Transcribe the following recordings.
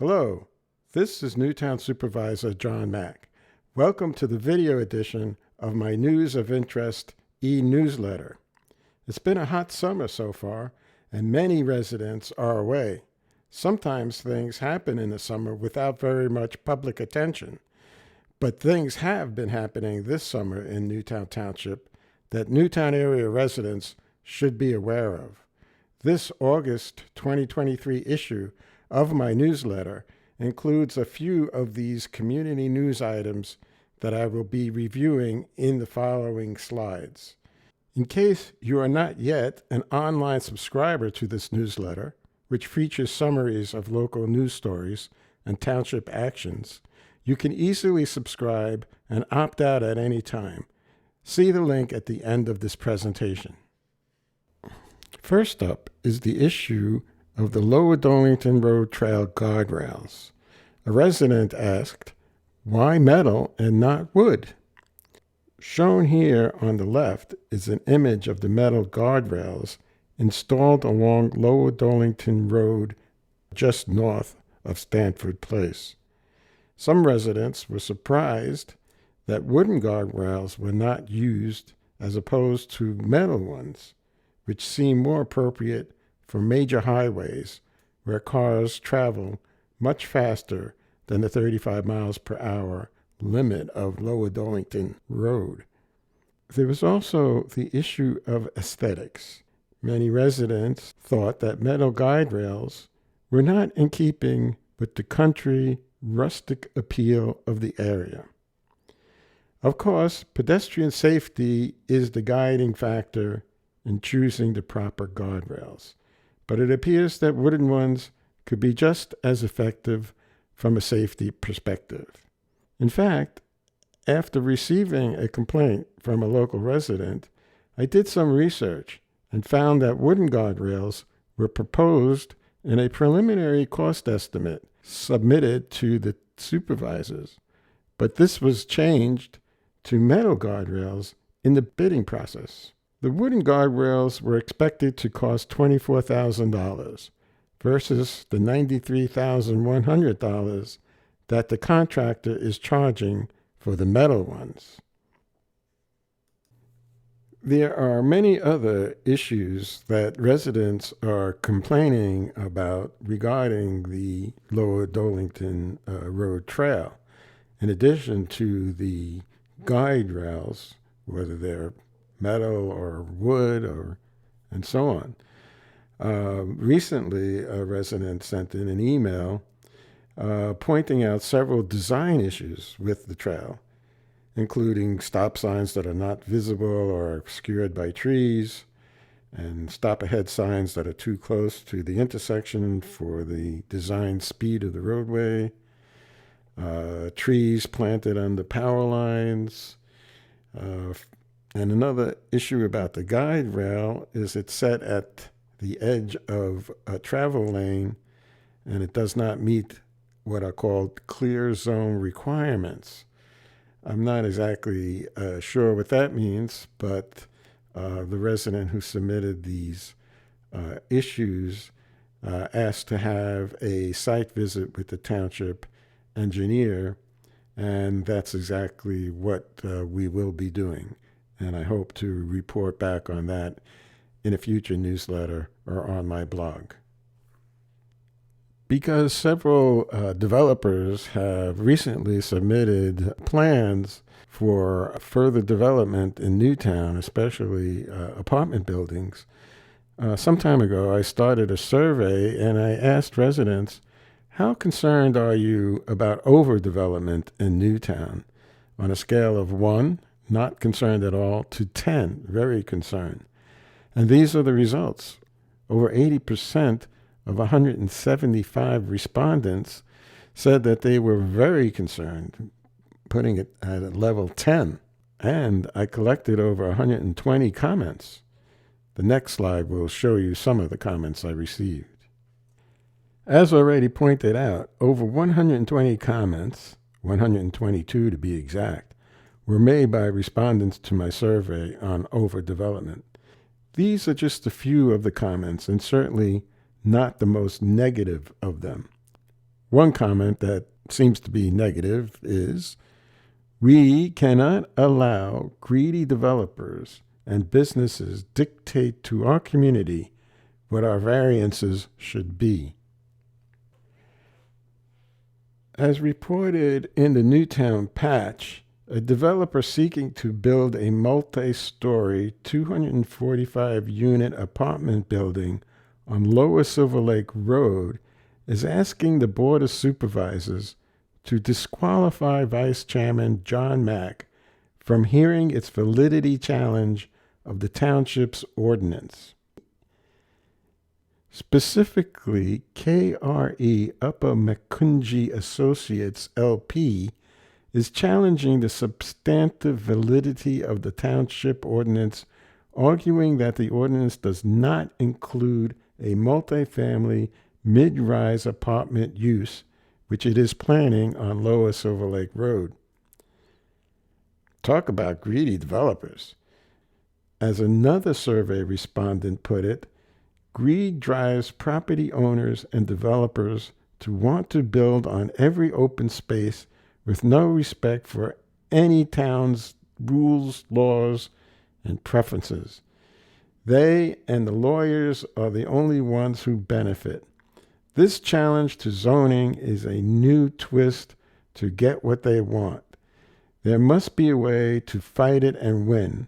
Hello, this is Newtown Supervisor John Mack. Welcome to the video edition of my News of Interest e-newsletter. It's been a hot summer so far, and many residents are away. Sometimes things happen in the summer without very much public attention, but things have been happening this summer in Newtown Township that Newtown area residents should be aware of. This August 2023 issue of my newsletter includes a few of these community news items that I will be reviewing in the following slides. In case you are not yet an online subscriber to this newsletter, which features summaries of local news stories and township actions, you can easily subscribe and opt out at any time. See the link at the end of this presentation. First up is the issue of the Lower Dolington Road Trail guardrails. A resident asked, why metal and not wood? Shown here on the left is an image of the metal guardrails installed along Lower Dolington Road just north of Stanford Place. Some residents were surprised that wooden guardrails were not used as opposed to metal ones, which seem more appropriate for major highways where cars travel much faster than the 35 miles per hour limit of Lower Dolington Road. There was also the issue of aesthetics. Many residents thought that metal guide rails were not in keeping with the country, rustic appeal of the area. Of course, pedestrian safety is the guiding factor in choosing the proper guardrails, but it appears that wooden ones could be just as effective from a safety perspective. In fact, after receiving a complaint from a local resident, I did some research and found that wooden guardrails were proposed in a preliminary cost estimate submitted to the supervisors, but this was changed to metal guardrails in the bidding process. The wooden guardrails were expected to cost $24,000 versus the $93,100 that the contractor is charging for the metal ones. There are many other issues that residents are complaining about regarding the Lower Dolington Road Trail, in addition to the guide rails, whether they're metal or wood and so on. Recently, a resident sent in an email pointing out several design issues with the trail, including stop signs that are not visible or obscured by trees, and stop-ahead signs that are too close to the intersection for the designed speed of the roadway, trees planted under power lines. And another issue about the guide rail is it's set at the edge of a travel lane, and it does not meet what are called clear zone requirements. I'm not exactly sure what that means, but the resident who submitted these issues asked to have a site visit with the township engineer, and that's exactly what we will be doing. And I hope to report back on that in a future newsletter or on my blog. Because several developers have recently submitted plans for further development in Newtown, especially apartment buildings, some time ago I started a survey and I asked residents, how concerned are you about overdevelopment in Newtown on a scale of 1, not concerned at all, to 10, very concerned? And these are the results. Over 80% of 175 respondents said that they were very concerned, putting it at a level 10. And I collected over 120 comments. The next slide will show you some of the comments I received. As already pointed out, over 120 comments, 122 to be exact, were made by respondents to my survey on overdevelopment. These are just a few of the comments, and certainly not the most negative of them. One comment that seems to be negative is, we cannot allow greedy developers and businesses dictate to our community what our variances should be. As reported in the Newtown Patch, a developer seeking to build a multi-story 245-unit apartment building on Lower Silver Lake Road is asking the Board of Supervisors to disqualify Vice Chairman John Mack from hearing its validity challenge of the township's ordinance. Specifically, KRE Upper Macungie Associates LP is challenging the substantive validity of the township ordinance, arguing that the ordinance does not include a multifamily mid-rise apartment use, which it is planning on Lower Silver Lake Road. Talk about greedy developers. As another survey respondent put it, greed drives property owners and developers to want to build on every open space with no respect for any town's rules, laws, and preferences. They and the lawyers are the only ones who benefit. This challenge to zoning is a new twist to get what they want. There must be a way to fight it and win.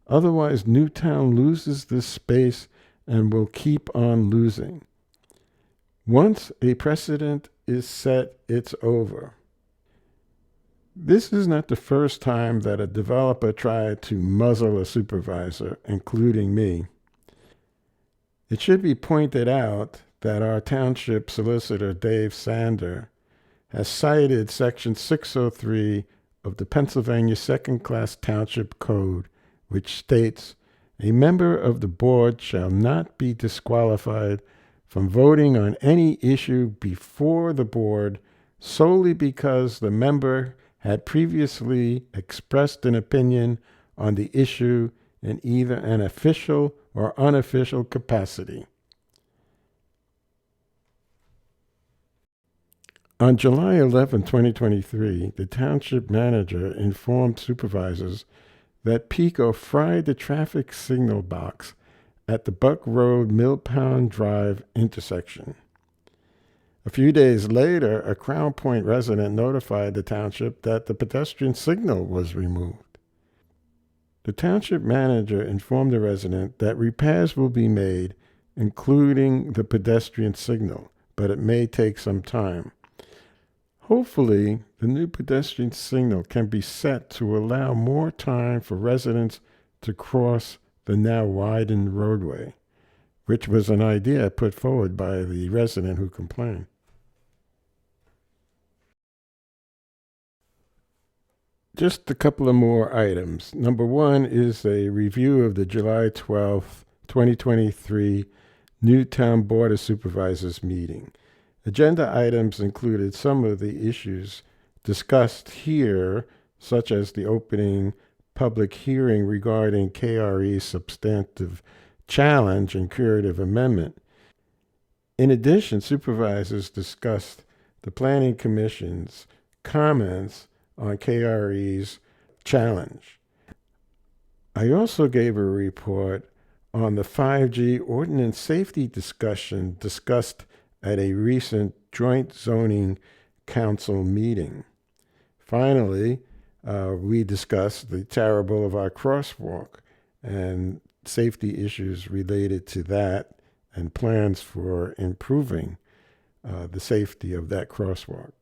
Otherwise, Newtown loses this space and will keep on losing. Once a precedent is set, it's over. This is not the first time that a developer tried to muzzle a supervisor, including me. It should be pointed out that our township solicitor, Dave Sander, has cited Section 603 of the Pennsylvania Second-Class Township Code, which states, "A member of the board shall not be disqualified from voting on any issue before the board solely because the member had previously expressed an opinion on the issue in either an official or unofficial capacity." On July 11, 2023, the township manager informed supervisors that PICO fried the traffic signal box at the Buck Road Mill Pond Drive intersection. A few days later, a Crown Point resident notified the township that the pedestrian signal was removed. The township manager informed the resident that repairs will be made, including the pedestrian signal, but it may take some time. Hopefully, the new pedestrian signal can be set to allow more time for residents to cross the now widened roadway, which was an idea put forward by the resident who complained. Just a couple of more items. Number one is a review of the July 12th, 2023 Newtown Board of Supervisors meeting. Agenda items included some of the issues discussed here, such as the opening public hearing regarding KRE's substantive challenge and curative amendment. In addition, supervisors discussed the Planning Commission's comments on KRE's challenge. I also gave a report on the 5G ordinance safety discussion discussed at a recent joint zoning council meeting. Finally, we discussed the Tara Boulevard crosswalk and safety issues related to that and plans for improving the safety of that crosswalk.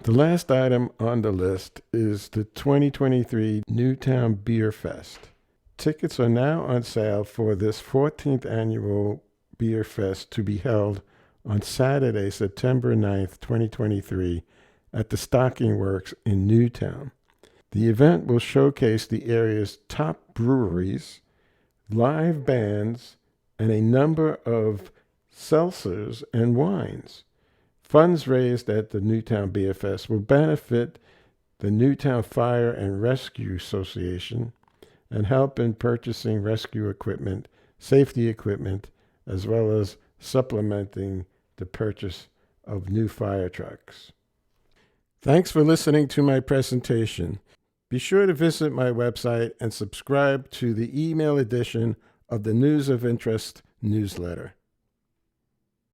The last item on the list is the 2023 Newtown Beer Fest. Tickets are now on sale for this 14th annual Beer Fest to be held on Saturday, September 9th, 2023, at the Stocking Works in Newtown. The event will showcase the area's top breweries, live bands, and a number of seltzers and wines. Funds raised at the Newtown Beer Fest will benefit the Newtown Fire and Rescue Association and help in purchasing rescue equipment, safety equipment, as well as supplementing the purchase of new fire trucks. Thanks for listening to my presentation. Be sure to visit my website and subscribe to the email edition of the News of Interest newsletter.